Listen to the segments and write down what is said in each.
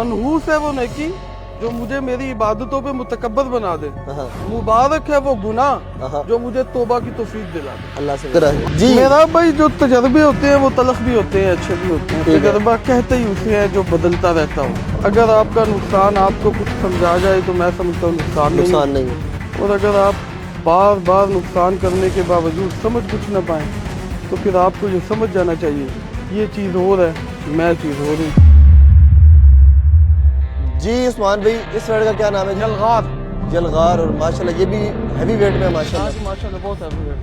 मनहूस है वो नेकी जो मुझे मेरी इबादतों पे मुतकब्बर बना दे, मुबारक है वो गुनाह जो मुझे तौबा की तौफीक दिला दे। अल्लाह से जी। मेरा भाई जो तजर्बे होते हैं वो तलख भी होते हैं, अच्छे भी होते हैं। तजर्बा कहते ही उसे है जो बदलता रहता हो। अगर आपका नुकसान आपको कुछ समझा जाए तो मैं समझता हूँ नुकसान नहीं। और अगर आप बार बार नुकसान करने के बावजूद समझ कुछ न पाए तो फिर आपको ये समझ जाना चाहिए ये चीज़ और है, मैं चीज़ और हूँ। जी उस्मान भाई, इस वर्ड का क्या नाम है? जलगार। जलगार। और माशाल्लाह ये भी हैवी वेट में है माशाल्लाह। माशाल्लाह बहुत हैवी वेट।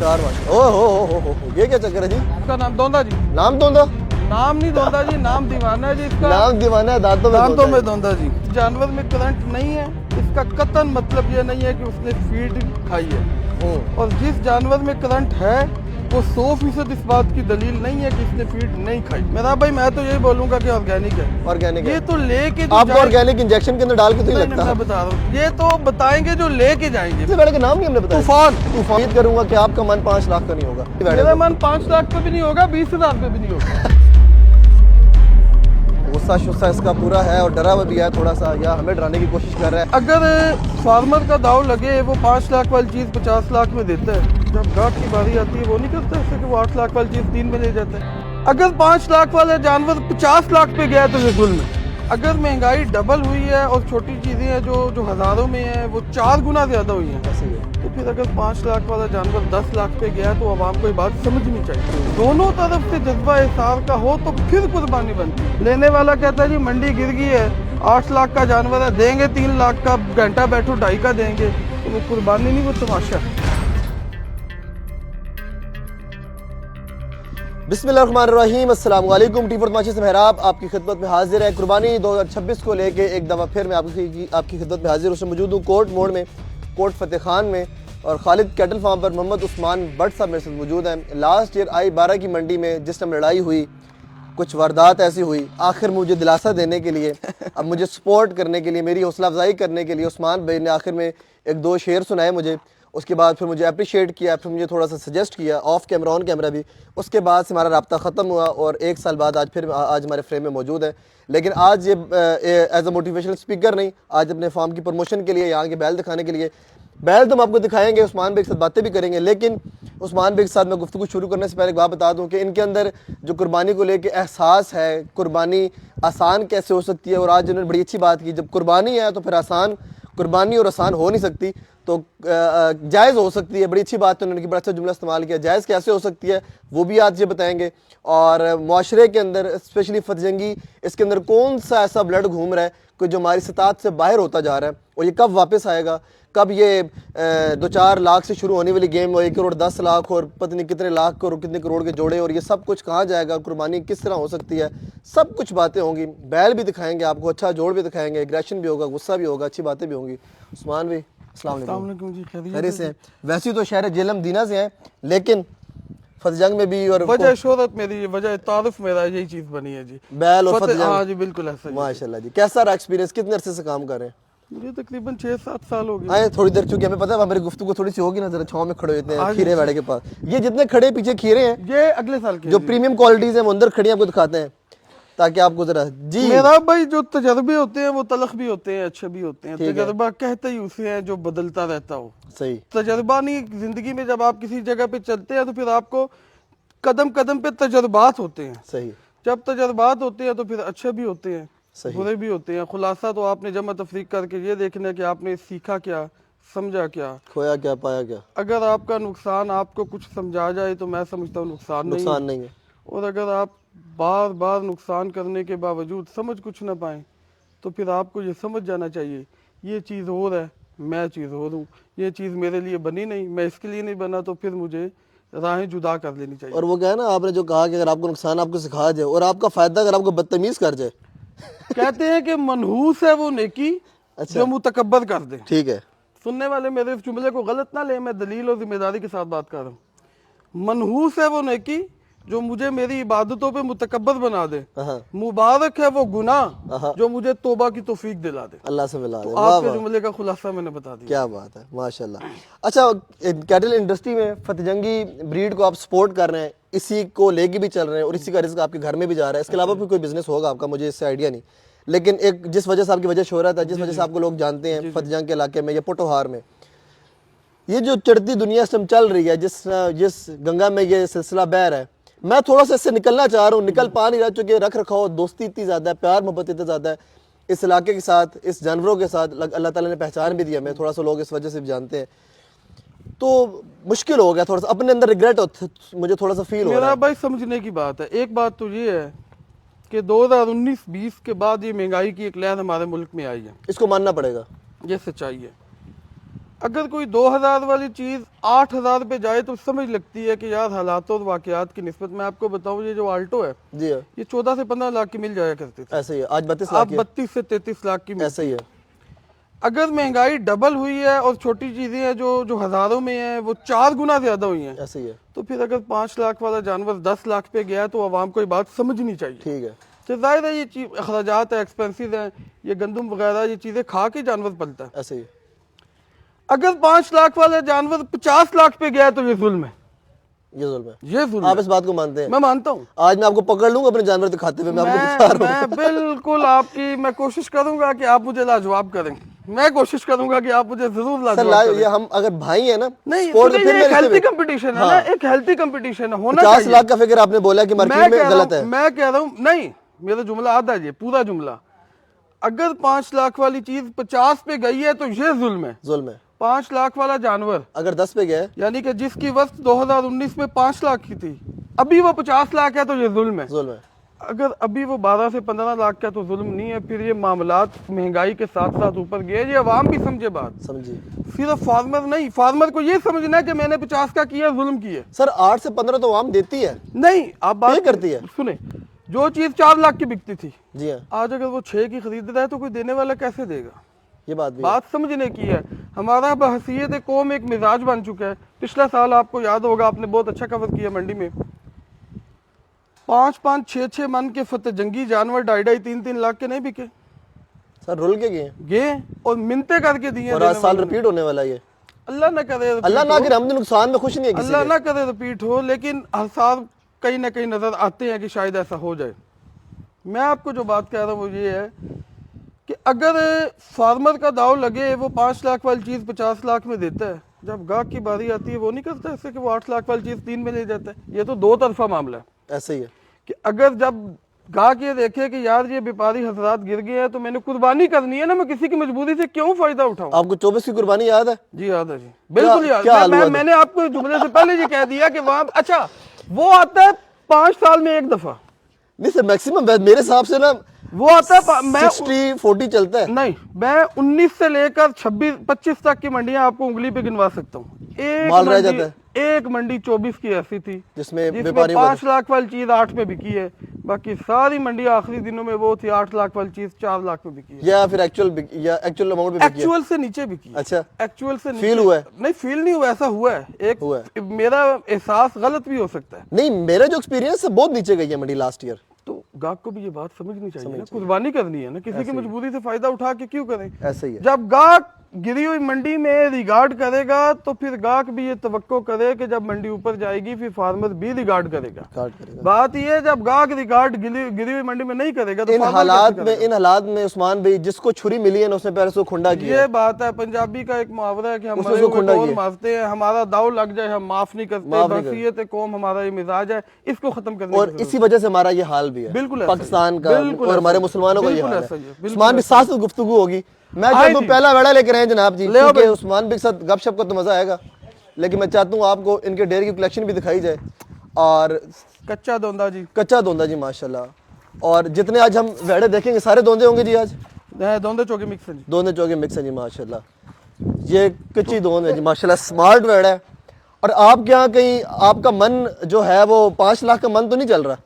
चार माशाल्लाह। ओ हो ये क्या चक्कर है जी? इसका नाम दोंदा जी। नाम दोंदा? नाम नहीं दोंदा जी, नाम दीवाना है जी इसका। नाम दीवाना है, दांतों में दोंदा जी। जानवर में करंट नहीं है, इसका कतन मतलब ये नहीं है कि उसने फीड खाई है। और जिस जानवर में करंट है वो 100% इस बात की दलील नहीं है कि इसने फीड नहीं खाई। मेरा भाई मैं तो यही बोलूंगा कि ऑर्गेनिक है। ऑर्गेनिक ये है। तो लेके आपको ऑर्गेनिक इंजेक्शन के अंदर डाल के तो नहीं लगता? मैं बता रहा हूँ, ये तो बताएंगे जो लेके जाएंगे। इस वेड़ का नाम नहीं हमने बताया। तूफान। उम्मीद करूंगा कि आपका मन 5 लाख का नहीं होगा। मेरा मन 5 लाख पे भी नहीं होगा, 20,000 पे भी नहीं होगा। गुस्सा शुस्सा इसका पूरा है और डरा हुआ भी है थोड़ा सा, या हमें डराने की कोशिश कर रहा है। अगर फार्मर का दाव लगे वो 5 लाख वाली चीज 50 लाख में देता है, जब गाहक की बारी आती है वो नहीं करता ऐसे कि वो 8 लाख वाली चीज 3 में ले जाता है। अगर 5 लाख वाला जानवर 50 लाख पे गया तो ये जुल्म है। अगर महंगाई डबल हुई है और छोटी चीजें हैं जो हजारों में है वो 4 गुना ज्यादा हुई है, तो फिर अगर 5 लाख वाला जानवर 10 लाख पे गया तो आवाम को ये बात समझनी चाहिए। दोनों तरफ से जज्बा एहसास का हो तो फिर कुर्बानी बनती है। लेने वाला कहता है जी मंडी गिर गई है, 8 लाख का जानवर है, देंगे 3 लाख का, घंटा बैठो 2.5 का देंगे, तो वो कुर्बानी नहीं, वो तमाशा। बिस्मिल्लाहिर्रहमानिर्रहीम। अस्सलाम वालेकुम। टी4 तमाशे से मेहराब आपकी खिदमत में हाजिर है। कुर्बानी 2026 को लेके एक दफ़ा फिर मैं आपकी खिदमत में हाजिर उसमें मौजूद हूँ कोर्ट मोड़ में, कोर्ट फतेह खान में। और खालिद कैटल फार्म पर मोहम्मद उस्मान भट्ट साहब मेरे साथ मौजूद हैं। लास्ट ईयर आई 12 की मंडी में जिस टाइम लड़ाई हुई, कुछ वारदात ऐसी हुई, आखिर मुझे दिलासा देने के लिए अब मुझे सपोर्ट करने के लिए, मेरी हौसला अफजाई करने के लिए उस्मान भाई ने आखिर में 1-2 शेर सुनाए मुझे। उसके बाद फिर मुझे अप्रिशिएट किया, फिर मुझे थोड़ा सा सजेस्ट किया ऑफ कैमरा ऑन कैमरा भी। उसके बाद से हमारा रब्ता ख़त्म हुआ और 1 साल बाद आज हमारे फ्रेम में मौजूद है। लेकिन आज ये एज अ मोटिवेशनल स्पीकर नहीं, आज अपने फार्म की प्रमोशन के लिए, यहाँ के बैल दिखाने के लिए। बैल तो हम आपको दिखाएंगे, उस्मान भाई के साथ बातें भी करेंगे। लेकिन उस्मान भाई के साथ मैं गुफ्तगू शुरू करने से पहले एक बात बता दूं कि इनके अंदर जो कुर्बानी को लेके एहसास है, कुर्बानी आसान कैसे हो सकती है। और आज उन्होंने बड़ी अच्छी बात की, जब कुर्बानी है तो फिर कुर्बानी और आसान हो नहीं सकती, तो जायज़ हो सकती है। बड़ी अच्छी बात है उन्होंने, बड़ा अच्छा जुमला इस्तेमाल किया। जायज़ कैसे हो सकती है वो भी आज ये बताएंगे। और माशरे के अंदर स्पेशली फतजंगी, इसके अंदर कौन सा ऐसा ब्लड घूम रहा है कि जो हमारी सतात से बाहर होता जा रहा है, और ये कब वापस आएगा, कब ये 2-4 लाख से शुरू होने वाली गेम 1 करोड़ 10 लाख और पता नहीं कितने लाख और कितने करोड़ के जोड़े, और ये सब कुछ कहाँ जाएगा, कुर्बानी किस तरह हो सकती है, सब कुछ बातें होंगी। बैल भी दिखाएंगे आपको, अच्छा जोड़ भी दिखाएंगे, एग्रेशन भी होगा, गुस्सा भी होगा, अच्छी बातें भी होंगी। उस्मान भाई अस्सलाम वालेकुम जी। खैरियत से? वैसे तो शहर जेलम दीना से हैं, लेकिन फतजंग में भी और वजह शोहरत मेरी, वजह तारुफ मेरा यही चीज बनी है जी, बैल और फतजंग। हाँ जी बिल्कुल ऐसा। माशाल्लाह जी। कैसा रहा एक्सपीरियंस? कितने अरसे से काम कर रहे हैं? मुझे तकरीबन 6-7 साल हो गए। आए थोड़ी देर, चूंकि हमें पता है हमारी गुफ्तगू थोड़ी सी होगी ना, जरा छांव में खड़े होते हैं खीरे वाड़े के पास। ये जितने खड़े पीछे खीरे हैं, ये अगले साल के जो प्रीमियम क्वालिटीज हैं वो अंदर खड़ी आपको दिखाते हैं, ताकि आपको जरा जी। मेरा भाई जो तजर्बे होते हैं वो तलख भी होते हैं, अच्छे भी होते हैं। तजर्बा कहते ही उसे है जो बदलता रहता हो। सही। तजर्बा नहीं, जिंदगी में जब आप किसी जगह पे चलते हैं तो फिर आपको कदम कदम पे तजर्बात होते हैं। सही। जब तजर्बात होते हैं तो फिर अच्छे भी होते हैं, बुरे भी होते हैं। खुलासा तो आपने जमा तफरीक करके ये देखना है कि आपने सीखा क्या, समझा क्या, खोया क्या, पाया क्या। अगर आपका नुकसान आपको कुछ समझा जाए तो मैं समझता हूँ नुकसान नहीं है। और अगर आप बार बार नुकसान करने के बावजूद समझ कुछ ना पाए तो फिर आपको ये समझ जाना चाहिए ये चीज़ और है, मैं चीज़ और हूँ। ये चीज़ मेरे लिए बनी नहीं, मैं इसके लिए नहीं बना, तो फिर मुझे राहें जुदा कर लेनी चाहिए। और वो क्या है ना, आपने जो कहा कि अगर आपको नुकसान आपको सिखा जाए और आपका फायदा अगर आपको बदतमीज कर जाए कहते हैं कि मनहूस है वो नेकी जो मुतकब्बर कर दे। ठीक है, सुनने वाले मेरे इस जुमले को गलत ना ले, मैं दलील और जिम्मेदारी के साथ बात कर रहा हूँ। मनहूस है वो नेकी जो मुझे मेरी इबादतों पे मुतकब्बर बना दे, मुबारक है वो गुनाह जो मुझे तौबा की तौफीक दिला दे। अल्लाह से मिला दे। आपके जुमले का खुलासा मैंने बता दिया। क्या बात है, माशाल्लाह। अच्छा, कैटल इंडस्ट्री में फतजंगी ब्रीड को आप सपोर्ट कर रहे हैं, इसी को लेके भी चल रहे हैं और इसी का रिस्क आपके घर में भी जा रहा है। इसके अलावा भी कोई बिजनेस होगा आपका, मुझे इससे आइडिया नहीं, लेकिन एक जिस वजह से आपकी वजह शोहरत है, जिस वजह से आपको लोग जानते हैं फतेहजंग के इलाके में या पोटोहार में, ये जो चढ़ती दुनिया से चल रही है, जिस गंगा में ये सिलसिला बह रहा है, मैं थोड़ा सा इससे निकलना चाह रहा हूँ, निकल पा नहीं रहा, चूँकि रख रखाव दोस्ती इतनी ज़्यादा है, प्यार मोहब्बत इतना ज़्यादा है इस इलाके के साथ, इस जानवरों के साथ, अल्लाह ताला ने पहचान भी दिया, मैं थोड़ा सा लोग इस वजह से भी जानते हैं, तो मुश्किल हो गया थोड़ा सा, अपने अंदर रिग्रेट होता, मुझे थोड़ा सा फील हो रहा मेरा है। भाई समझने की बात है, एक बात तो ये है कि 2019-20 के बाद ये महंगाई की एक लहर हमारे मुल्क में आई है, इसको मानना पड़ेगा। ये सच्चाई है। अगर कोई 2000 वाली चीज़ 8000 पे जाए तो समझ लगती है कि यार हालात और वाकयात की निस्बत में आपको बताऊं, ये जो आल्टो है जी हाँ, ये 14 से 15 लाख की मिल जाया करती थी, ऐसा ही है, आज 32 अब लाख है, 32 से 33 लाख की ऐसा ही है। अगर महंगाई डबल हुई है और छोटी चीजें हैं जो हजारों में हैं वो 4 गुना ज्यादा हुई हैं, ऐसा ही है, तो फिर अगर 5 लाख वाला जानवर 10 लाख पे गया तो आवाम को ये बात समझनी चाहिए। ठीक है, तो जाहिर है ये चीज अखराजात है, एक्सपेंसिव है, ये गंदम वगैरह ये चीजें खा के जानवर पलता है। ऐसा ही है। अगर 5 लाख वाला जानवर 50 लाख पे गया तो ये जुल्म है, ये जुल्म है, ये जुल्म आप है। इस बात को मानते हैं? मैं मानता हूँ। आज मैं आपको पकड़ लूंगा अपने जानवर दिखाते हुए, मैं आपको बता रहा हूँ। मैं बिल्कुल आपकी मैं कोशिश करूंगा कि आप मुझे लाजवाब करें, मैं कोशिश करूंगा कि आप मुझे जरूर सर लाजवाब करें। ये हम अगर भाई है ना, नहीं स्पोर्ट सुनिए, तो फिर ये एक मेरे हेल्थी से- कंपटीशन है हाँ। ना, एक हेल्थी कंपटीशन है, होना 50 चाहिए। लाख का फिगर आपने बोला कि मार्केट में गलत है। मैं कह रहा हूँ नहीं, मेरा जुमला आधा है, ये पूरा जुमला। अगर 5 लाख वाली चीज 50 पे गई है तो ये जुल्म है। जुल्म है। 5 लाख वाला जानवर अगर 10 पे गया है, यानी कि जिसकी वस्त 2019 में 5 लाख की थी, अभी वो 50 लाख है तो ये जुल्म है। जुल्म है। अगर अभी वो 12 से 15 लाख का तो जुल्म नहीं है। फिर ये मामलात महंगाई के साथ साथ ऊपर गए, ये अवाम भी समझे बात, समझिए सिर्फ फार्मर नहीं, फार्मर को ये समझना है कि मैंने 50 का किया, जुल्म किया। सर, 8 से 15 तो आम देती है, नहीं आप पे बात करती है। सुने, जो चीज 4 लाख की बिकती थी, जी हाँ, आज अगर वो 6 की खरीद रहा है तो कोई देने वाला कैसे देगा? ये बात भी है। बात समझने की है। हमारा बहसीयत कौम एक मिजाज बन चुका है। पिछला साल आपको याद होगा, आपने बहुत अच्छा कवर किया मंडी में, 5-5, 6-6 मन के फतेहजंगी जानवर 2.5, 3-3 लाख के नहीं बिके, सर रुल के गए और मिन्नतें करके दिए। और आज साल रिपीट होने वाला है ये। अल्लाह ना करे, अल्लाह ना करे, हम तो नुकसान में खुश नहीं है किसी अल्लाह के। ना करे रिपीट हो, लेकिन हर साल कहीं ना कहीं नजर आते हैं कि शायद ऐसा हो जाए। मैं आपको जो बात कह रहा हूँ वो ये है कि अगर फार्मर का दाव लगे, वो 5 लाख वाली चीज 50 लाख में देता है, जब गाहक की बारी आती है वो नहीं करता ऐसे कि वो 8 लाख वाली चीज 3 में ले जाता है। ये तो दो तरफा मामला है ऐसे ही है। कि अगर जब गाहक ये देखे कि यार ये व्यापारी हजरात गिर गए हैं तो मैंने कुर्बानी करनी है ना, मैं किसी की मजबूरी से क्यों फायदा उठाऊं। आपको 24 की कुर्बानी याद है? जी याद है जी, बिल्कुल याद। क्या हाल हुआ था? मैंने आपको जुमले से पहले ये कह दिया कि वहां अच्छा वो आता है 5 साल में एक दफा, नहीं सर, मैक्सिमम मेरे हिसाब से ना वो आता है मैं 60-40 चलता है। नहीं, मैं 19 से लेकर 26-25 तक की मंडियां आपको उंगली पे गिनवा सकता हूँ। माल रह जाता है। एक मंडी 24 की ऐसी थी जिसमें व्यापारी 5 लाख वाली चीज 8 में बिकी है, बाकी सारी मंडी आखिरी दिनों में वो थी 8 लाख वाली चीज 4 लाख में बिकी है, या फिर एक्चुअल अमाउंट पे बिकी है। एक्चुअल से नीचे बिकी है। अच्छा, एक्चुअल से नीचे फील हुआ है? नहीं, फील नहीं हुआ, ऐसा हुआ है। एक हुआ मेरा एहसास गलत भी हो सकता है, नहीं, मेरा जो एक्सपीरियंस है बहुत नीचे गई है मंडी लास्ट ईयर। तो गाहक को भी ये बात समझनी चाहिए ना, कुर्बानी करनी है ना, किसी की मजबूरी से फायदा उठा के क्यों करें। ऐसे ही है। जब गाहक गिरी हुई मंडी में रिगार्ड करेगा तो फिर गाहक भी ये तवक्को करे कि जब मंडी ऊपर जाएगी फिर फार्मर भी रिगार्ड करेगा। बात ये है, जब गाहक रिगार्ड गिरी हुई मंडी में नहीं करेगा तो इन हालात में उस्मान भाई, जिसको छुरी मिली है ना उसने पहले उसको खुंडा किया। ये बात है, पंजाबी का एक मुहावरा है कि हम उसने उसको खुंडा किया। मारते हैं, हमारा दाव लग जाए हम माफ नहीं करते। बहसीयत कौम हमारा ये मिजाज है, इसको खत्म करने और इसी वजह से हमारा ये हाल भी है, बिल्कुल पाकिस्तान का और हमारे मुसलमानों का ये हाल है। उस्मान भी साथ में गुफ्तगू होगी। मैं जब पहला वेड़ा लेकर आए जनाब जी, क्योंकि उस्मान भी के साथ गपशप का तो मजा आएगा, लेकिन मैं चाहता हूँ आपको इनके डेयरी की कलेक्शन भी दिखाई जाए। और कच्चा दोंदा जी माशाल्लाह। और जितने आज हम वेड़े देखेंगे सारे दोंदे होंगे जी आज? दोंदे चौके मिक्स हैं जी, दोंदे चौके मिक्स हैं जी माशाल्लाह। ये कच्ची दोंद है जी माशाल्लाह, स्मार्ट वेड़ा है। और आपके यहाँ कहीं आपका मन जो है वो 5 लाख का मन तो नहीं चल रहा?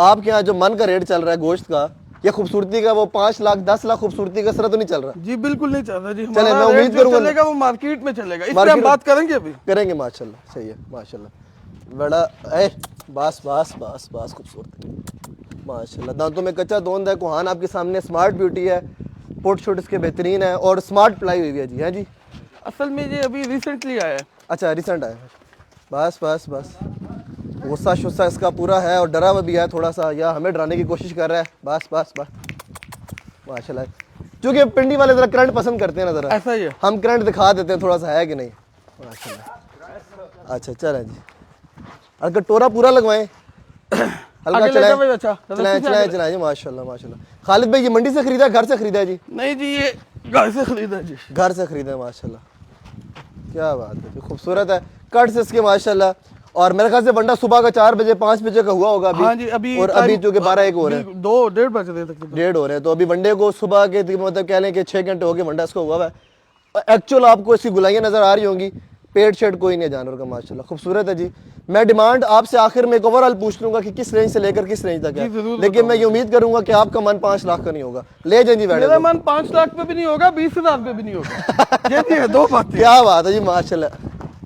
आपके यहाँ जो मन का रेट चल रहा है गोश्त का या खूबसूरती का, वो 5 लाख 10 लाख खूबसूरती का सर तो नहीं चल रहा? जी बिल्कुल नहीं चल रहा जी। चले, मैं उम्मीद करूंगा चलेगा वो मार्केट में चलेगा, इस पे हम बात करेंगे अभी। करेंगे माशाल्लाह, सही है माशाल्लाह। बड़ा बस खूबसूरत माशाल्लाह। दांतों में कच्चा दोंद है, कुहान आपके सामने स्मार्ट ब्यूटी है, पोट शोट इसके बेहतरीन है और स्मार्ट प्लाई हुई है जी। है जी, असल में ये अभी रिसेंटली आया है। अच्छा रिसेंट आया है। बस गुस्सा शुस्सा इसका पूरा है और डरा हुआ भी है थोड़ा सा, या हमें डराने की कोशिश कर रहा है। बस माशाल्लाह। क्योंकि पिंडी वाले जरा करंट पसंद करते हैं ना, जरा ऐसा ही है। हम करंट दिखा देते हैं थोड़ा सा, है कि नहीं? माशाल्लाह। अच्छा चलें जी, और कटोरा पूरा लगवाएं, हल्का आगे ले जाओ भाई, चलाएं अच्छा चलाएं चलाएं चलाएं जी। माशाल्लाह माशाल्लाह। खालिद भाई ये मंडी से खरीदा है, घर से खरीदा है जी? नहीं जी, ये घर से खरीदा जी। घर से खरीदा है, माशाल्लाह। क्या बात है, खूबसूरत है कट से इसके माशाल्लाह। और मेरे ख्याल से वंडा सुबह का 4 बजे 5 बजे का हुआ होगा अभी। हाँ जी, अभी और अभी चूंकि 12-1 हो रहे हैं, 2-1.5 बज रहे तक। 1:30 हो रहे हैं, तो अभी वनडे को सुबह के मतलब कह लें कि 6 घंटे हो गए वनडा इसको हुआ है। एक्चुअल आपको इसकी गुलाइयाँ नजर आ रही होंगी, पेट शेड कोई नहीं है जानवर का, माशाल्लाह खूबसूरत है जी। मैं डिमांड आपसे आखिर में एक ओवरऑल पूछ लूंगा कि किस रेंज से लेकर किस रेंज तक है, लेकिन मैं ये उम्मीद करूंगा कि आपका मन 5 लाख का नहीं होगा। ले जाए जी बैठे। मेरा मन 5 लाख पे भी नहीं होगा, 20,000 पे भी नहीं होगा। ये भी है, दो बातें। क्या बात है जी, माशाल्लाह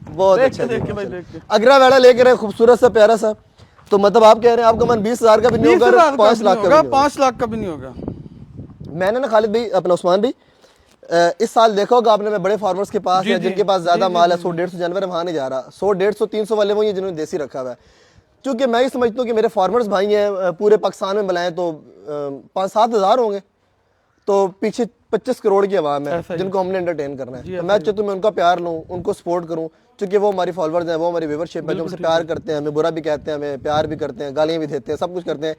बहुत देख अच्छा के, जी, देख के भाई, माशाल्लाह। देख के। अगरा वेड़ा लेके रहे, खूबसूरत सा प्यारा सा। तो मतलब आप कह रहे हैं आपका मन 20,000 का भी नहीं होगा, 5 लाख का भी नहीं होगा। 5 लाख का भी नहीं होगा। मैंने ना खालिद भाई, अपना उस्मान भाई, इस साल देखा होगा आपने, मैं बड़े फार्मर्स के पास है जिनके पास ज्यादा माल है, 100-150 जानवर है, वहां नहीं जा रहा। 100-150-300 वाले वो ही जिन्होंने देसी रखा हुआ है। क्योंकि मैं ये समझता हूँ कि मेरे फार्मर्स भाई हैं पूरे पाकिस्तान में मिलाएं तो 5-7 हज़ार होंगे, तो पीछे 25 करोड़ की आवाम है जिनको हमने एंटरटेन करना है। तो मैं चाहता हूँ मैं उनका प्यार लूँ, उनको सपोर्ट करूँ, क्योंकि वो हमारी फॉलोअर्स हैं, वो हमारी व्यूवरशिप है, जो हमसे प्यार करते हैं, हमें बुरा भी कहते हैं, हमें प्यार भी करते हैं, गालियाँ भी देते हैं, सब कुछ करते हैं।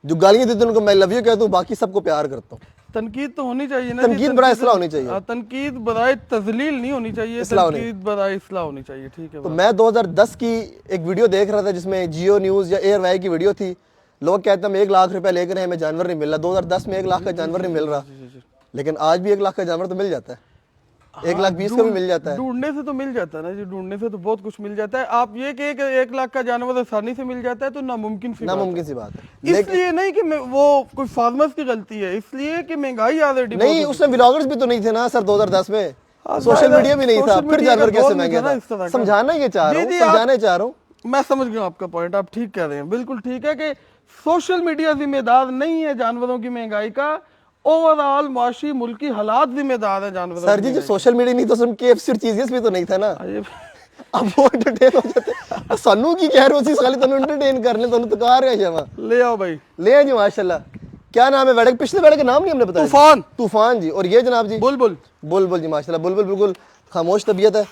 जो गालियाँ देते हैं उनको मैं लव यू कहता हूँ, बाकी सबको प्यार करता हूँ। तनकीद तो होनी चाहिए ना, तनकीद बराए इस्लाह होनी चाहिए, तनकीद बराए तजलील नहीं होनी चाहिए, तनकीद बराए इस्लाह होनी चाहिए। ठीक है। तो मैं 2010 की एक वीडियो देख रहा था जिसमें जियो न्यूज़ या एयर वाई की वीडियो थी। लोग कहते हैं हम 1 लाख रुपए लेकर हमें जानवर नहीं मिल रहा। 2010 में 1 लाख का जानवर नहीं मिल रहा, लेकिन आज भी 1 लाख का जानवर तो मिल जाता है, 1,20,000 का भी मिल जाता है। ढूंढने से तो मिल जाता है ना जी, ढूंढने से तो बहुत कुछ मिल जाता है। आप ये कि 1 लाख का जानवर आसानी से मिल जाता है तो नामुमकिन सी बात है। इसलिए नहीं कि वो कोई फार्मर्स की गलती है, इसलिए कि महंगाई ऑलरेडी नहीं, उसमें व्लॉगर्स भी तो नहीं थे ना सर 2010 में, सोशल मीडिया भी नहीं था, फिर जानवर कैसे महंगे था? समझाना ये चाह रहा हूँ, समझाने चाह रहा हूँ। मैं समझ गया आपका पॉइंट, आप ठीक कह रहे हैं, बिल्कुल ठीक है कि सोशल मीडिया जिम्मेदार नहीं है जानवरों की महंगाई का, ओवरऑल मुआशी मुल्की हालात जिम्मेदार है जानवरों। सर जी, जब सोशल मीडिया नहीं तो उसमें KFC और चीजेस भी तो नहीं था ना, अब वो एंटरटेन हो जाते। सानू की कह रहे हो सी खाली तन्नू एंटरटेन करने, तन्नू तो कार है जावा। ले आओ भाई, ले आओ जी माशाल्लाह। क्या नाम है वेड़े? पिछले वेड़े का नाम नहीं हमने बताया। तूफान। तूफान जी। और ये जनाब जी बुलबुल। बुलबुल जी माशाल्लाह, बुलबुल बिल्कुल खामोश तबीयत है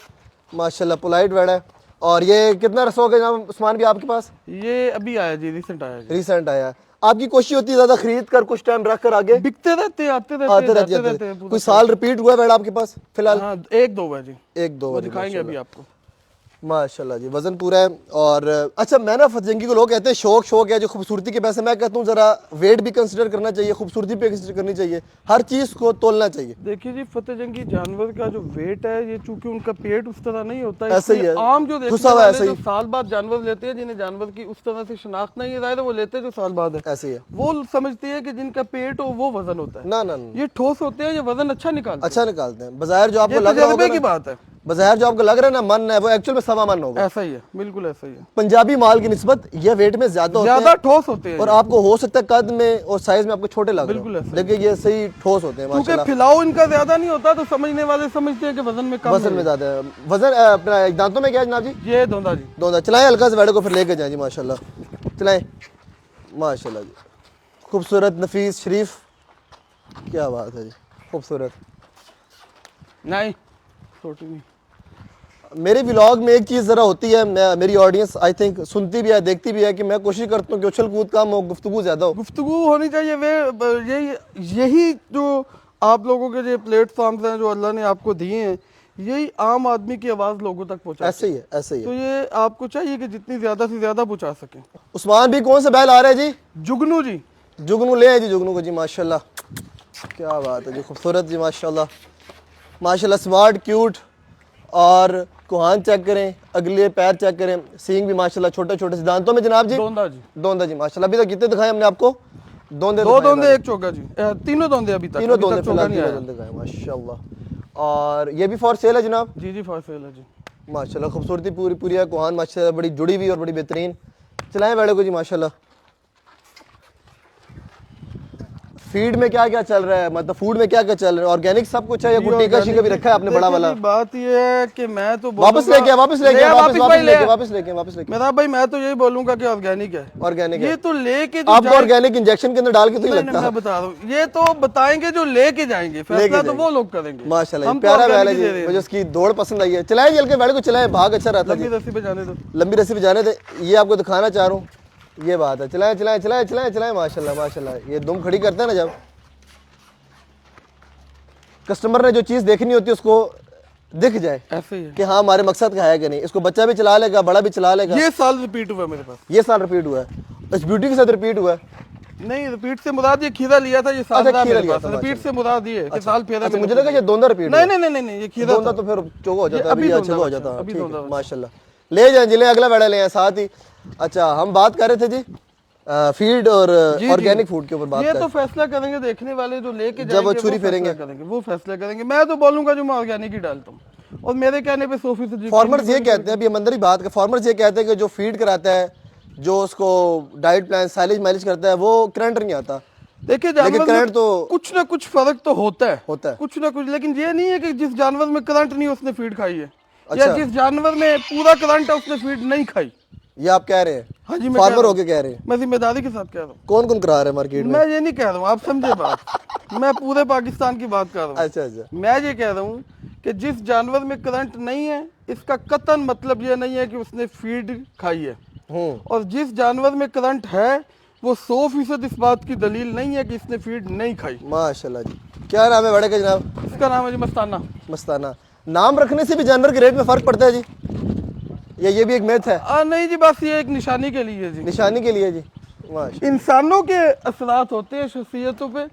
माशाल्लाह, पोलाइट वेड़ा है। और ये कितना रसों का जनाब उस्मान भी आपके पास? ये अभी आया जी, रिसेंट आया जी। रिसेंट आया। आपकी कोशिश होती है ज्यादा खरीद कर कुछ टाइम रख कर आगे बिकते रहते हैं, आते रहते हैं। कोई साल रिपीट हुआ वेड़ा आपके पास फिलहाल? हाँ, 1-2 है जी, 1-2 दिखाएंगे अभी आपको। माशाल्लाह जी, वजन पूरा है। और अच्छा, मैं ना फतेजंगी को लोग कहते हैं शौक है जो खूबसूरती के पैसे, मैं कहता हूँ जरा वेट भी कंसिडर करना चाहिए, खूबसूरती पे कंसिडर करनी चाहिए, हर चीज को तोलना चाहिए। देखिए जी, फतेजंगी जानवर का जो वेट है, ये चूंकि उनका पेट उस तरह नहीं होता है, ऐसे ही है, आम जो घुसा हुआ है, जो साल बाद जानवर लेते हैं, जिन्हें जानवर की उस तरह से शनाख्त नहीं है, वो लेते हैं जो साल बाद है, ऐसे ही है। वो समझते हैं कि जिनका पेट हो वो वजन होता है। ना, ये ठोस होते हैं, ये वजन अच्छा निकालते हैं। बाजार जो आपको लग रहा की बात है, बाजार जो आपको लग रहा है ना मन है, वो एक्चुअल में 1.25 मन होगा। ऐसा ही है, बिल्कुल ऐसा ही है। पंजाबी माल की निस्बत ये वेट में ज्यादा ठोस होते हैं, और आपको हो सकता है कद में और साइज में आपको छोटे लग बिल्कुल रहे हैं, लेकिन ये सही ठोस होते हैं माशाल्लाह। फैलाव इनका ज्यादा नहीं होता, तो समझने वाले समझते हैं कि वजन में कम, वजन में ज्यादा है। वजन अपना दांतों में क्या जनाब जी? ये दोंदा जी। दोंदा। चलाएं हल्का से वेड़े को फिर लेके जाए जी माशाल्लाह, चलाएं माशाल्लाह जी। खूबसूरत, नफीस, शरीफ, क्या बात है जी, खूबसूरत। नहीं छोटी नहीं। मेरे व्लॉग में एक चीज़ ज़रा होती है, मेरी ऑडियंस आई थिंक सुनती भी है, देखती भी है, कि मैं कोशिश करता हूँ कि उछल कूद कम हो, गुफ्तगू ज़्यादा हो। गुफ्तगू होनी चाहिए। वे यही जो आप लोगों के जो प्लेटफॉर्म्स हैं जो अल्लाह ने आपको दिए हैं, यही आम आदमी की आवाज़ लोगों तक पहुँचा। ऐसे ही है, ऐसे ही है। तो ये आपको चाहिए कि जितनी ज़्यादा से ज़्यादा पहुँचा सकें। उस्मान भी कौन सा बैल आ रहा है जी? जुगनू जी। जुगनू ले आए जी, जुगनू को जी माशाल्लाह, क्या बात है जी, खूबसूरत जी माशाल्लाह माशाल्लाह, स्मार्ट, क्यूट। और कुहान चेक करें, अगले पैर चेक करें, सींग भी माशाल्लाह छोटे छोटे से। दांतों में जनाब जी दोंदा जी माशाल्लाह। अभी तक कितने दिखाए हमने आपको? दो दोंदे, एक चौका जी, तीनों दोंदे अभी तक, तीनों दोंदे दिखाए माशाल्लाह। और ये भी फॉर सेल है जनाब? जी जी, फॉर सेल है जी माशाल्लाह। खूबसूरती पूरी पूरी है, कुहान माशाल्लाह बड़ी जुड़ी हुई और बड़ी बेहतरीन। चलाएं वेड़े को जी माशाल्लाह। फीड में क्या क्या चल रहा है, मतलब फूड में क्या क्या चल रहा है? ऑर्गेनिक सब कुछ है या कोई टीका शीका भी रखा है आपने बड़ा वाला? देखिए, बात ये है कि मैं तो वापस लेके मेरा भाई, मैं तो यही बोलूंगा कि ऑर्गेनिक है। ऑर्गेनिक ये है तो लेके आपको ऑर्गेनिक इंजेक्शन के अंदर डाल के तो ही नहीं, लगता मैं बता रहा हूँ, ये तो बताएंगे जो लेके जाएंगे, फैसला तो वो लोग करेंगे। माशाल्लाह हम तो प्यारा बैल है organic ही दे जी, रहे हैं। मुझे उसकी दौड़ पसंद आई है। चलाए जल के बैल को चलाए, भाग अच्छा रहता है लंबी जी। रस्सी पे जाने दो। लंबी रस्सी पे जाने थे, ये आपको दिखाना चाह रहा हूँ, ये बात है। चलाए चलाए चलाए चलाए चलाए, माशाल्लाह माशाल्लाह। ये दुम खड़ी करते हैं ना, जब कस्टमर ने जो चीज़ देखनी होती है उसको दिख जाए ऐसे ही है। कि हाँ हमारे मकसद का है कि नहीं, इसको बच्चा भी चला लेगा, बड़ा भी चला लेगा। ये साल रिपीट हुआ मेरे पास, ये साल रिपीट हुआ है, इस ब्यूटी के साथ रिपीट हुआ है। नहीं रिपीट से मुराद ये खीरा लिया था, ये साल अच्छा, रहा खीरा मेरे लिया पास। था, रिपीट से मुराद ये कि साल फेरा अच्छा, मैंने मुझे लगा ये दोनों रिपीट नहीं नहीं नहीं नहीं, ये खीरा दोनों था। तो फिर चोगा हो जाता है, अभी अभी दोंदा अच्छा हो बच्चा, जाता है। अभी ठीक दोंदा है, बच्चा। माशाल्लाह। ले जाए जिले अगला बेड़ा ले आए साथ ही। अच्छा, हम बात कर रहे थे जी फीड और ऑर्गेनिक फूड के ऊपर बात ये कर। तो फैसला करेंगे देखने वाले जो लेके जब वो जाएंगे, छुरी फेरेंगे। वो फैसला करेंगे। मैं तो बोलूंगा जो मैं ऑर्गेनिक ही डालता हूँ, और मेरे कहने पे 100% फार्मर्स ये कहते हैं, अभी हम अंदर ही बात कर, फार्मर्स ये कहते हैं कि जो फीड कराता है, जो उसको डाइट प्लान साइलेज माइलेज करता है, वो करंट नहीं आता। देखिए लेकिन जानवर करंट में तो कुछ ना कुछ फर्क तो होता है, कुछ ना कुछ। लेकिन ये नहीं है कि जिस जानवर में करंट नहीं उसने फीड खाई है, अच्छा। या जिस जानवर में पूरा करंट है उसने फीड नहीं खाई। ये आप कह रहे हैं? हाँ जी, मैं फार्मर होके कह रहे हैं? मैं जिम्मेदारी के साथ कह रहा हूँ। कौन कौन करा रहा है मार्केट में? मैं ये नहीं कह रहा हूँ, आप समझे बात। मैं पूरे पाकिस्तान की बात कर रहा हूँ। अच्छा अच्छा। मैं ये कह रहा हूँ कि जिस जानवर में करंट नहीं है, इसका कतन मतलब ये नहीं है कि उसने फीड खाई है। और जिस जानवर में करंट है, वो 100% इस बात की दलील नहीं है कि इसने फीड नहीं खाई। माशाल्लाह जी। क्या नाम है बड़े का जनाब? इसका नाम है जी मस्ताना। मस्ताना। नाम रखने से भी जानवर के रेट में फर्क पड़ता है जी, या ये भी एक मैथ है? नहीं जी, बस ये एक निशानी के लिए जी, निशानी के लिए जी। माशाल्लाह। इंसानों के असरात होते हैं शख्सियतों पे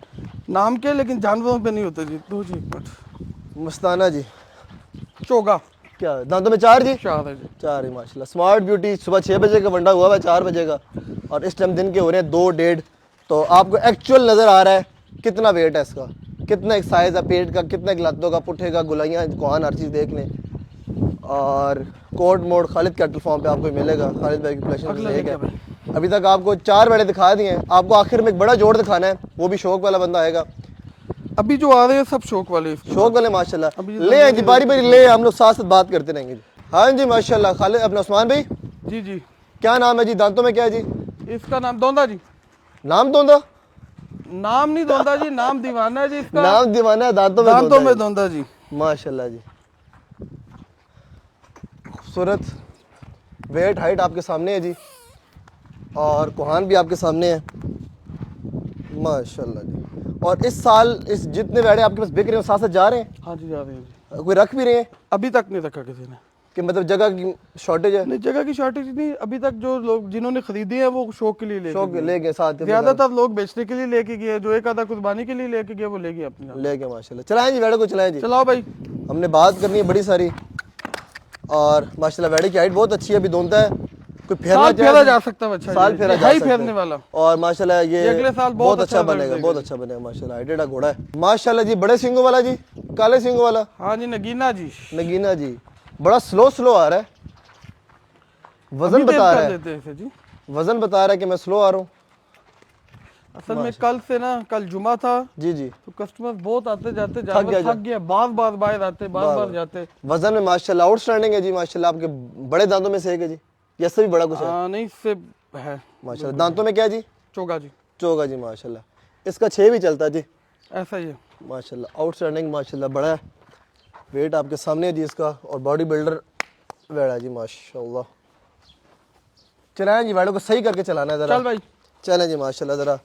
नाम के, लेकिन जानवरों पे नहीं होते जी। दो जी एक मिनट। मस्ताना जी। चोगा क्या दांतों में चार जी? चार है जी। चार ही माशाल्लाह। स्मार्ट ब्यूटी सुबह 6 बजे का वंडा हुआ है, 4 बजे का, और इस टाइम दिन के हो रहे हैं 2-1:30। तो आपको एक्चुअल नज़र आ रहा है कितना वेट है इसका, कितना एक साइज़ है पेट का, कितना एक लातों का, पुट्ठे का, गुलाइयाँ, कोहान, हर चीज़ देख लें। और कोट मोड खालिद कैटल फार्म पे आपको मिलेगा। खालिद भाई की प्लेशन है। अभी तक आपको 4 बेड़े दिखा दिए हैं, आपको आखिर में एक बड़ा जोड़ दिखाना है, वो भी शौक वाला बंदा आएगा। अभी जो आ रहे हैं सब शौक वाले, शौक वाले माशाल्लाह। ले आए जी, बारी बारी ले, हम लोग साथ साथ बात करते रहेंगे जी। हाँ जी माशाल्लाह। खालिद अपना उस्मान भाई जी जी। क्या नाम है जी? दांतों में क्या है जी? इसका नाम दोंदा जी। नाम दोंदा? नाम नहीं दोंदा जी, नाम दीवाना है जी इसका। नाम दीवाना है, दांतों में दोंदा जी। माशाल्लाह जी। खूबसूरत वेट हाइट आपके सामने है जी, और कोहान भी आपके सामने है माशाल्लाह जी। और इस साल इस जितने वेड़े आपके पास बिक रहे हैं साथ साथ जा रहे हैं? हाँ जी जा रहे हैं जी। कोई रख भी रहे हैं? अभी तक नहीं रखा किसी ने। कि मतलब जगह की शॉर्टेज है? नहीं, जगह की शॉर्टेज नहीं। अभी तक जो लोग जिन्होंने खरीदे हैं वो शौक के लिए ले शौक ले गए, साथ ज्यादातर लोग बेचने के लिए लेके गए, जो एक आधा कुर्बानी के लिए लेके गए वो ले गए अपनी ले गए माशाल्लाह। चलाएं जी वेड़े को, चलाएं जी। चलाओ भाई, हमने बात करनी है बड़ी सारी। और माशाल्लाह वेड़े की हाइट बहुत अच्छी है, अभी दोनता है, कोई फेरा जा सकता है बच्चा, साल फेरा जा सकता है फेरने वाला। और माशाल्लाह ये अगले साल बहुत अच्छा बनेगा, बहुत अच्छा बनेगा माशाल्लाह। हाइटेड घोड़ा है माशाल्लाह जी। बड़े सिंगों वाला जी, काले सिंगों वाला? हाँ जी नगीना जी। नगीना जी। बड़ा स्लो आ रहा है, वजन बता रहा है जी, वजन बता रहा है कि मैं स्लो आ रहा हूँ। असल में कल से ना, कल जुमा था जी जी, तो कस्टमर बहुत आते जाते, जानवर थक गए, बार बार बाहर आते, बार बार जाते। वजन में माशाल्लाह आउटस्टैंडिंग है जी माशाल्लाह। आपके बड़े दांतों में से एक है जी, या इससे भी बड़ा कुछ है? नहीं, इससे है माशाल्लाह। दांतों में क्या है जी? चोगा जी। चोगा जी माशाल्लाह। इसका 6 भी चलता है जी, ऐसा ही है माशाल्लाह। आउटस्टैंडिंग माशाल्लाह बड़ा है। वेट आपके सामने है जी इसका, और बॉडी बिल्डर वेड़ा जी माशाल्लाह। चलाएं जी वेड़ों को सही करके चलाना है जरा। चल भाई चलें जी माशाल्लाह जरा,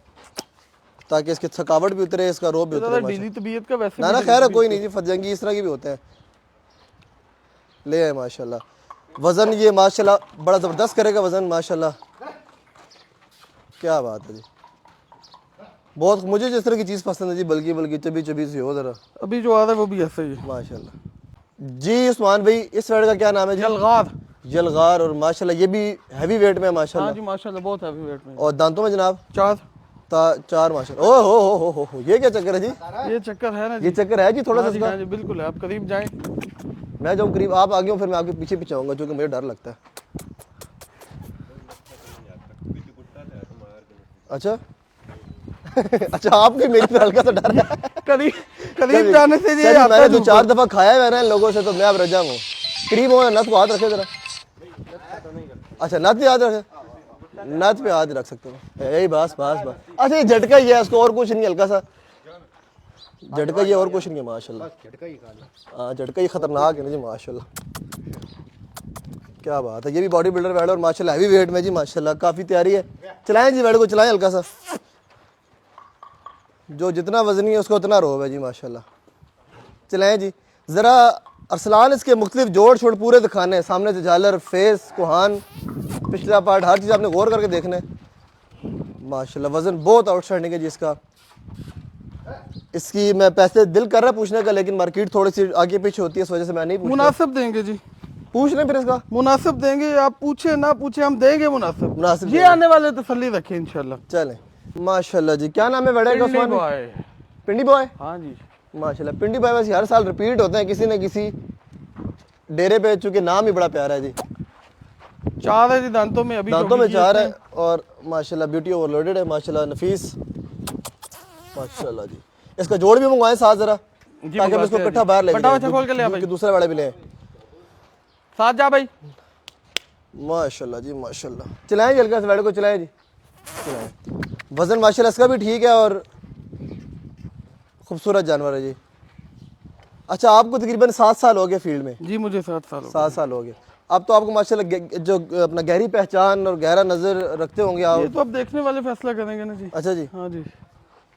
ताकि इसकी थकावट भी उतरे, इसका रोब भी उतरे। ढीली तबीयत का वैसे ना खैर है, कोई नहीं जी, फतजंगी इस तरह के भी होते हैं। ले आए माशाल्लाह। वजन ये माशाल्लाह बड़ा ज़बरदस्त करेगा वजन माशाल्लाह। क्या बात है जी। बहुत मुझे जिस तरह की चीज़ पसंद है जी, बल्कि चबी सी हो जरा। अभी जो आ रहा है वो भी ऐसा ही है माशाल्लाह जी। उस्मान भाई इस वेड़ का क्या नाम है जी? जलगार। और माशाल्लाह ये भी हैवी वेट में है माशाल्लाह। हाँ जी माशाल्लाह, बहुत हैवी वेट में। और दांतों में जनाब? 4 माशाल्लाह। ओ हो ये क्या चक्कर है जी? ये चक्कर है ना जी, ये चक्कर है जी थोड़ा सा। हाँ जी बिल्कुल है। आप करीब जाएं, मैं जाऊँ करीब, आप आगे हो, फिर मैं आपके पीछे पीछे आऊँगा, क्योंकि मुझे डर लगता है। अच्छा अच्छा आपके मेरी पे हल्का सा डर है। करीब जाने से ये आता मैंने है दो ऊपर। चार दफा खाया है मैंने लोगों से, तो मैं अब रजा हूँ। करीब हो नथ को हाथ रखे जरा। अच्छा नथ पे हाथ रखे, नथ पे हाथ रख सकते हो, यही बस बस बस। अच्छा ये झटका ही है, इसको और कुछ नहीं, हल्का सा झटका ही है, और कुछ नहीं है माशाल्लाह। हाँ झटका ही खतरनाक है ना जी माशाल्लाह, क्या बात है। ये भी बॉडी बिल्डर बैठ और माशाल्लाह हैवी वेट में जी माशाल्लाह, काफ़ी तैयारी है। चलाएं जी बैठ को, चलाएं हल्का सा, जो जितना वजनी है उसका उतना रोब है जी माशाल्लाह। चलाएं जी ज़रा। अरसलान इसके मुख्तलिफ जोड़ छोड़ पूरे दिखाने हैं, सामने से झालर, फेस, कोहान, पिछला पार्ट, हर चीज़ आपने गौर करके देखना है माशाल्लाह। वज़न बहुत आउटस्टैंडिंग है जी इसका। इसकी मैं पैसे दिल कर रहा है पूछने का, लेकिन मार्केट थोड़ी सी आगे पीछे होती है, इस वजह से मैं नहीं पूछ रहा। मुनासिब देंगे जी, पूछ लें फिर इसका। मुनासिब देंगे, आप पूछे ना पूछे हम देंगे मुनासिब। मुनासिब ये देंगे। आने वाले तसल्ली रखें इंशाल्लाह। चलें माशाल्लाह जी। क्या नाम है बड़े का? पिंडी उस्मान बॉय। पिंडी बॉय हाँ जी, माशाल्लाह। पिंडी बॉय वैसे हर साल रिपीट होते हैं किसी न किसी डेरे पे, चूंकि नाम ही बड़ा प्यारा है जी। 4 है जी दांतों में, अभी दांतों में चौकी 4 है इसमें। और माशाल्लाह ब्यूटी ओवरलोडेड है माशाल्लाह, नफीस माशाल्लाह जी। इसका जोड़ भी मंगवाएं साथ जरा, जी, ताकि हम इसको मंगवाते हैं इकट्ठा जी। बाहर ले फटाफट से खोल के ले आ भाई। दूसरा वाला भी ले आए। साथ जा भाई। माशाल्लाह जी माशाल्लाह। चलाएं हल्का से को, चलाएं जी चलाएं। वजन माशाल्लाह इसका भी ठीक है और खूबसूरत जानवर है जी। अच्छा आपको तकरीबन 7 साल हो गए फील्ड में? जी मुझे 7 साल हो 7 साल हो गए। अब तो आपको माशाल्लाह जो अपना गहरी पहचान और गहरा नजर रखते होंगे गए। ये आप। तो अब देखने वाले फैसला करेंगे ना जी। अच्छा जी। हाँ जी।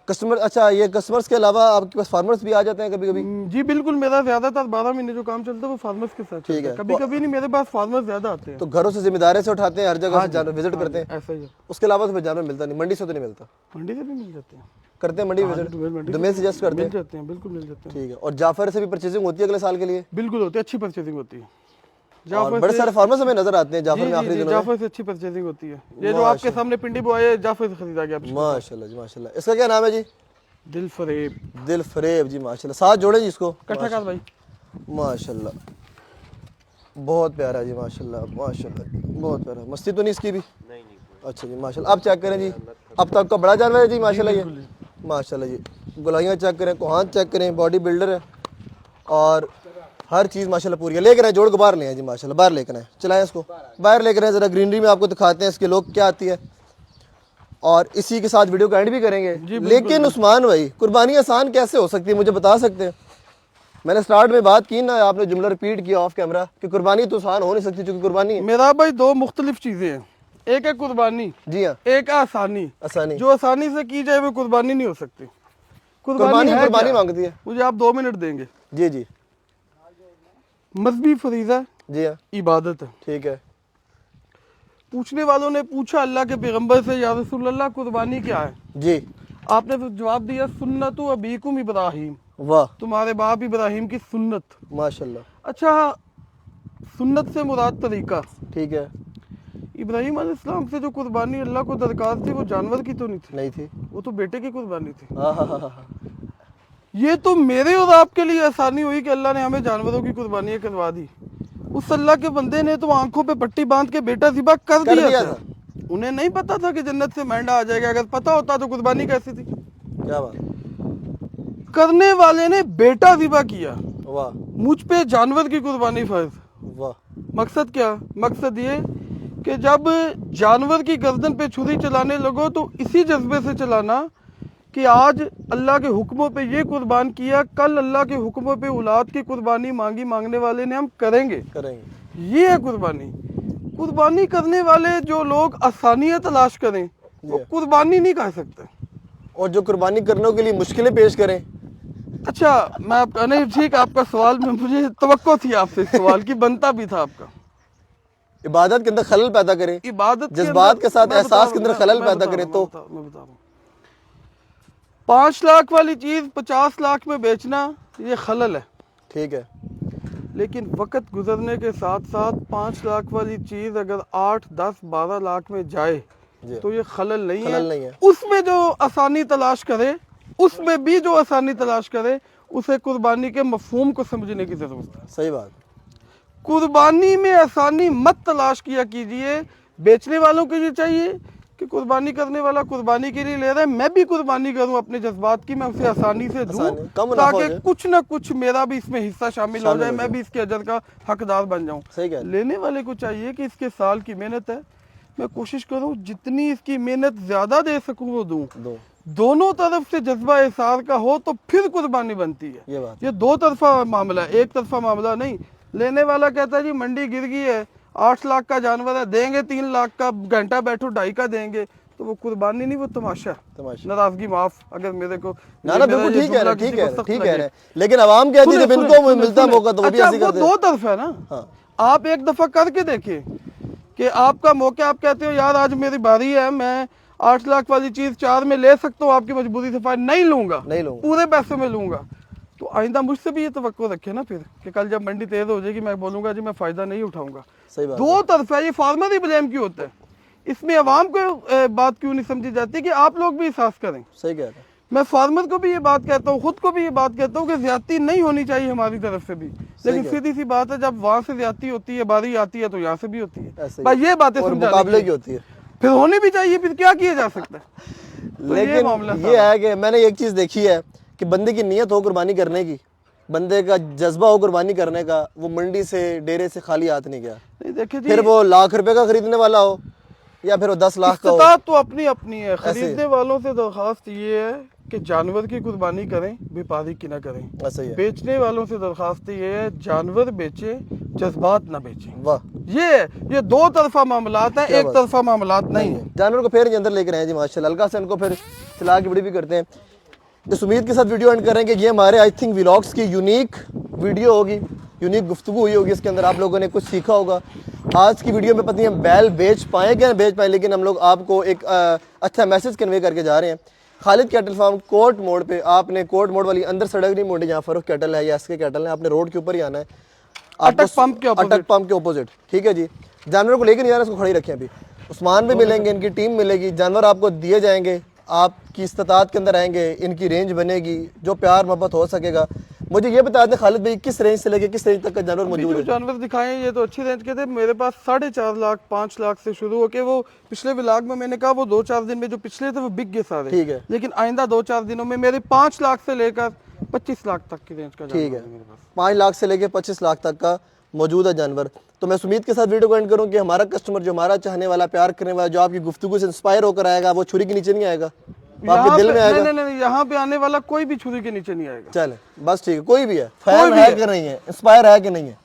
कस्टमर, अच्छा ये कस्टमर्स के अलावा आपके पास फार्मर्स भी आ जाते हैं कभी कभी? जी बिल्कुल, मेरा ज्यादातर 12 महीने जो काम चलता है वो फार्मर्स के साथ ठीक चलता है। कभी कभी नहीं, मेरे पास फार्मर्स ज्यादा आते हैं। तो घरों से जिम्मेदारी से उठाते हैं, हर जगह से जानवर विजिट करते हैं? ऐसा ही है। उसके अलावा तो फिर जानवर मिलता नहीं, मंडी से तो नहीं मिलता? मंडी से भी मिल जाते हैं। करते हैं मंडी विजिट, डोमेन सजेस्ट करते मिल हैं? जाते हैं, बिल्कुल मिल जाते हैं। ठीक है। और जाफर से भी परचेजिंग होती है अगले साल के लिए? बिल्कुल होती है, अच्छी परचेजिंग होती है। और बड़े सारे फार्मर्स हमें नजर आते हैं जाफर में आखिरी दिनों में। जाफर से अच्छी परचेजिंग होती है। ये जो आपके सामने पिंडी बॉय है, जाफर से खरीदा गया। माशाल्लाह जी माशाल्लाह। इसका क्या नाम है जी? दिल फरेब। दिल फरेब जी माशाल्लाह। साथ जोड़े जी इसको, इकट्ठा कर भाई। माशाल्लाह बहुत प्यारा जी माशाल्लाह माशाल्लाह, बहुत प्यारा। मस्ती तो नहीं इसकी भी? नहीं। अच्छा जी माशाल्लाह। आप चेक करें जी, अब तक का बड़ा जानवर है जी माशाल्लाह। ये माशाल्लाह जी, गुलाइयाँ चेक करें, कोहान चेक करें, बॉडी बिल्डर है और हर चीज़ माशाल्लाह पूरी है। लेकर आए जोड़ को बाहर ले आए जी माशाल्लाह, बाहर लेकर आए। चलाएं इसको बाहर लेकर आए, ज़रा ग्रीनरी में आपको दिखाते हैं इसके लोग क्या आती है और इसी के साथ वीडियो का एंड भी करेंगे। लेकिन उस्मान भाई, कुर्बानी आसान कैसे हो सकती है, मुझे बता सकते हैं? मैंने स्टार्ट में बात की ना, आपने जुमला रिपीट किया ऑफ कैमरा कि कुर्बानी तो आसान हो नहीं सकती क्योंकि कुर्बानी है। मेरा भाई 2 मुख्तलिफ चीजें हैं, एक है कुर्बानी, जी हाँ, एक है आसानी। आसानी। जो आसानी से की जाए वो कुर्बानी नहीं हो सकती। कुर्बानी है कुर्बानी क्या? मांगती है। मुझे आप 2 मिनट देंगे। जी जी मजहबी फरीजा जी हाँ, इबादत है। ठीक है। पूछने वालों ने पूछा अल्लाह के पैगंबर से, या रसूल अल्लाह कुर्बानी क्या है? जी आपने तो जवाब दिया सुन्नत अबीकुम इब्राहिम, वाह तुम्हारे बाप इब्राहिम की सुन्नत। माशाल्लाह। अच्छा, सुन्नत से मुराद तरीका। ठीक है। इब्राहिम अलैहिस्सलाम से जो कुर्बानी अल्लाह को दरकार थी वो जानवर की तो नहीं थी, नहीं थी। वो तो बेटे की कुर्बानी थी। हाँ हाँ हाँ हाँ। ये तो मेरे और आपके लिए आसानी हुई कि अल्लाह ने हमें जानवरों की कुर्बानियां करवा दी। उस अल्लाह के बंदे ने तो आंखों पे पट्टी बांध के बेटा ज़िबा कर दिया था। उन्हें नहीं पता था कि जन्नत से मेंढा आ जाएगा, अगर पता होता तो कुर्बानी कैसी थी? क्या बात, करने वाले ने बेटा ज़िबा किया, वाह मुझ पे जानवर की कुर्बानी फर्ज। वाह। मकसद क्या? मकसद ये कि जब जानवर की गर्दन पे छुरी चलाने लगो तो इसी जज्बे से चलाना कि आज अल्लाह के हुक्मों पे ये कुर्बान किया, कल अल्लाह के हुक्मों पे औलाद की कुर्बानी मांगी, मांगने वाले ने हम करेंगे। ये है कुर्बानी। कुर्बानी करने वाले जो लोग आसानियाँ तलाश करें वो कुर्बानी नहीं कर सकते, और जो कुर्बानी करने के लिए मुश्किलें पेश करें। अच्छा मैं आपका नहीं, ठीक, आपका सवाल में मुझे तवक्को थी आपसे, इस सवाल की बनता भी था आपका। इबादत के अंदर खलल पैदा करें, इबादत जज्बात के साथ एहसास के अंदर खलल पैदा करें तो। मैं बता रहा हूँ, 5 लाख वाली चीज 50 लाख में बेचना ये खलल है, ठीक है। लेकिन वक्त गुजरने के साथ साथ 5 लाख वाली चीज अगर 8, 10, 12 लाख में जाए तो ये खलल नहीं है। उसमें जो आसानी तलाश करे, उसमें भी जो आसानी तलाश करे, उसे कुर्बानी के मफहूम को समझने की जरूरत है। सही बात। कुर्बानी में आसानी मत तलाश किया कीजिए। बेचने वालों को ये चाहिए कि कुर्बानी करने वाला कुर्बानी के लिए ले रहा है, मैं भी कुर्बानी करूं अपने जज्बात की, मैं उसे आसानी से दूं कम मुनाफा हो ताकि जाए। कुछ ना कुछ मेरा भी इसमें हिस्सा शामिल हो जाए, हो मैं भी इसके अजर का हकदार बन जाऊं। सही कह रहे हैं। लेने वाले को चाहिए कि इसके साल की मेहनत है, मैं कोशिश करूं जितनी इसकी मेहनत ज्यादा दे सकूं वो दूं। दोनों तरफ से जज्बा एहसार का हो तो फिर कुर्बानी बनती है। ये बात ये दो तरफा मामला है, एक तरफा मामला नहीं। लेने वाला कहता है जी मंडी गिर गई है, 8 लाख का जानवर है, देंगे 3 लाख का, घंटा बैठो 2.5 का देंगे, तो वो कुर्बानी नहीं, वो तमाशा। नाराजगी माफ अगर मेरे को ना बिल्कुल ठीक है, ठीक है। लेकिन आवाम कहती है जब इनको मिलता है मौका तो वो भी ऐसे करते हैं। दो तरफ है ना। आप एक दफा करके देखिए कि आपका मौका, आप कहते हो यार आज मेरी बारी है, मैं 8 लाख वाली चीज 4 में ले सकता हूँ, आपकी मजबूरी से फायदा नहीं लूंगा, पूरे पैसे में लूंगा, तो आइंदा मुझसे भी ये तवक्को रखे ना फिर कि कल जब मंडी तेज हो जाएगी मैं बोलूंगा जी मैं फायदा नहीं उठाऊंगा। सही बात दो तरफ है, ये फार्मर ही ब्लेम क्यों होता है, इसमें अवाम को बात क्यों नहीं समझी जाती कि आप लोग भी एहसास करें। सही कह रहे हैं। मैं फार्मर को भी ये बात कहता हूँ, खुद को भी ये बात कहता हूँ कि ज्यादती नहीं होनी चाहिए हमारी तरफ से भी, लेकिन सीधी सी बात है जब वहां से ज्यादती होती है, बारी आती है तो यहाँ से भी होती है। भाई ये बातें मुकाबले की होती है, फिर होनी भी चाहिए, फिर क्या किया जा सकता है। लेकिन ये है कि मैंने एक चीज देखी है कि बंदे की नीयत हो कुर्बानी करने की, बंदे का जज्बा हो कुर्बानी करने का, वो मंडी से डेरे से खाली हाथ नहीं गया। नहीं देखिए जी, फिर वो लाख रुपए का खरीदने वाला हो या फिर वो 10 लाख का हो, तो अपनी अपनी है। खरीदने वालों से दरखास्त ये है कि जानवर की कुर्बानी करें, व्यापारी की ना करें। ऐसा ही है। बेचने वालों से दरखास्त ये है जानवर बेचे, जज्बात ना बेचे। वाह, ये दो तरफा मामलात हैं, एक तरफा मामलात नहीं है। जानवर को फिर अंदर लेकर आए जी माशाल्लाह, हल्का से इनको फिर चला के बड़ी भी करते हैं। इस उम्मीद के साथ वीडियो एंड करेंगे, ये हमारे आई थिंक व्लॉग्स की यूनिक वीडियो होगी, यूनिक गुफ्तगू हुई होगी, इसके अंदर आप लोगों ने कुछ सीखा होगा। आज की वीडियो में पता नहीं हम बैल बेच पाए क्या बेच पाए, लेकिन हम लोग आपको एक अच्छा मैसेज कन्वे करके जा रहे हैं। खालिद कैटल फार्म कोर्ट मोड़ पे, आपने कोर्ट मोड़ वाली अंदर सड़क नहीं मोड़ी जहाँ फरोख कैटल है या एसके कैटल है, आपने रोड के ऊपर ही आना है, अटक पंप के ऑपोजिट। ठीक है जी, जानवर को लेकर नहीं जाना, इसको खड़ी रखें। अभी उस्मान भी मिलेंगे, इनकी टीम मिलेगी, जानवर आपको दिए जाएंगे, आपकी इस्तात के अंदर आएंगे, इनकी रेंज बनेगी, जो प्यार मोहब्बत हो सकेगा। मुझे ये बता दें खालिद भाई, किस रेंज से लेके किस रेंज तक का जानवर मौजूद है? जानवर दिखाएं ये तो अच्छी रेंज के थे, मेरे पास 4.5 लाख 5 लाख से शुरू होके, वो पिछले व्लॉग में मैंने कहा वो 2-4 दिन में जो पिछले थे वो बिक गए सारे। ठीक है, लेकिन आइंदा 2-4 दिनों में मेरे 5 लाख से लेकर 25 लाख तक की रेंज का। ठीक है, 5 लाख से लेकर 25 लाख तक का मौजूद है जानवर। तो मैं उम्मीद के साथ वीडियो को एंड करूं कि हमारा कस्टमर, जो हमारा चाहने वाला, प्यार करने वाला, जो आपकी गुफ्तगू से इंस्पायर होकर आएगा, वो छुरी के नीचे नहीं आएगा, आपके दिल में आएगा। नहीं, यहाँ पे आने वाला कोई भी छुरी के नीचे नहीं आएगा। चले बस ठीक है, कोई भी है, फैन है कि नहीं है, इंस्पायर है कि नहीं है,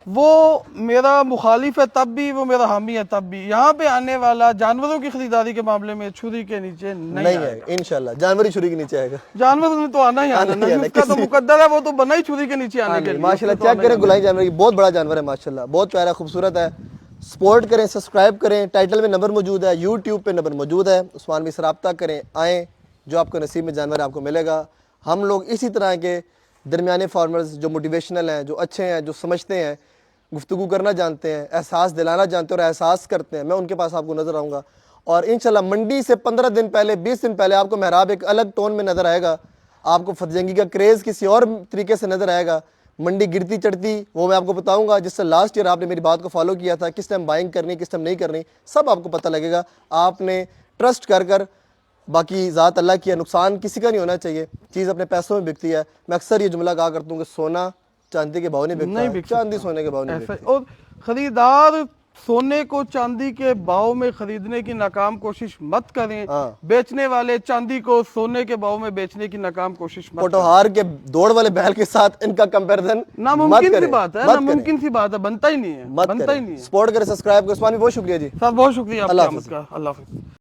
वो मेरा मुखालिफ है तब भी, वो मेरा हामी है तब भी। यहाँ पे आने वाला जानवरों की खरीदारी के मामले में छुरी के नीचे नहीं है। इंशाल्लाह जानवर ही छुरी के नीचे आएगा। जानवर में तो आना ही आना, उसका तो मुकद्दर है, वो तो बना ही छुरी के नीचे आने के लिए। माशाल्लाह चेक करें, गुलाई जानवर की बहुत बड़ा जानवर है माशाल्लाह, बहुत प्यारा खूबसूरत है। सपोर्ट करें, सब्सक्राइब करें, टाइटल में नंबर मौजूद है, यूट्यूब पे नंबर मौजूद है, उस्मान भी से रब्ता करें, आएँ, जो आपको नसीब में जानवर आपको मिलेगा। हम लोग इसी तरह के दरमियाने फार्मर्स जो मोटिवेशनल हैं, जो अच्छे हैं, जो समझते हैं, गुफ्तगू करना जानते हैं, एहसास दिलाना जानते हैं और एहसास करते हैं, मैं उनके पास आपको नज़र आऊँगा। और इंशाल्लाह मंडी से 15 दिन पहले, 20 दिन पहले आपको मेहराब एक अलग टोन में नज़र आएगा, आपको फतजंगी का क्रेज़ किसी और तरीके से नज़र आएगा। मंडी गिरती चढ़ती वो मैं आपको बताऊंगा, जिससे लास्ट ईयर आपने मेरी बात को फॉलो किया था, किस टाइम बाइंग करनी, किस टाइम नहीं करनी, सब आपको पता लगेगा। आपने ट्रस्ट कर बाकी ज़ात अल्लाह की है, नुकसान किसी का नहीं होना चाहिए, चीज़ अपने पैसों में बिकती है। मैं अक्सर ये जुमला कहा करता हूँ कि सोना चांदी के भाव नहीं बिकता, चांदी सोने के भाव नहीं बिकती। और खरीदार सोने को चांदी के भाव में खरीदने की नाकाम कोशिश मत करें। बेचने वाले चांदी को सोने के भाव में बेचने की नाकाम कोशिश मत करें। पोटोहार के दौड़ वाले बैल के साथ इनका कंपैरिजन नामुमकिन सी बात है, नामुमकिन सी बात है, बनता ही नहीं है, बनता ही नहीं है। सपोर्ट करें, सब्सक्राइब करें। उस्मान भी बहुत शुक्रिया जी, सर बहुत शुक्रिया, अल्लाह हाफिज़।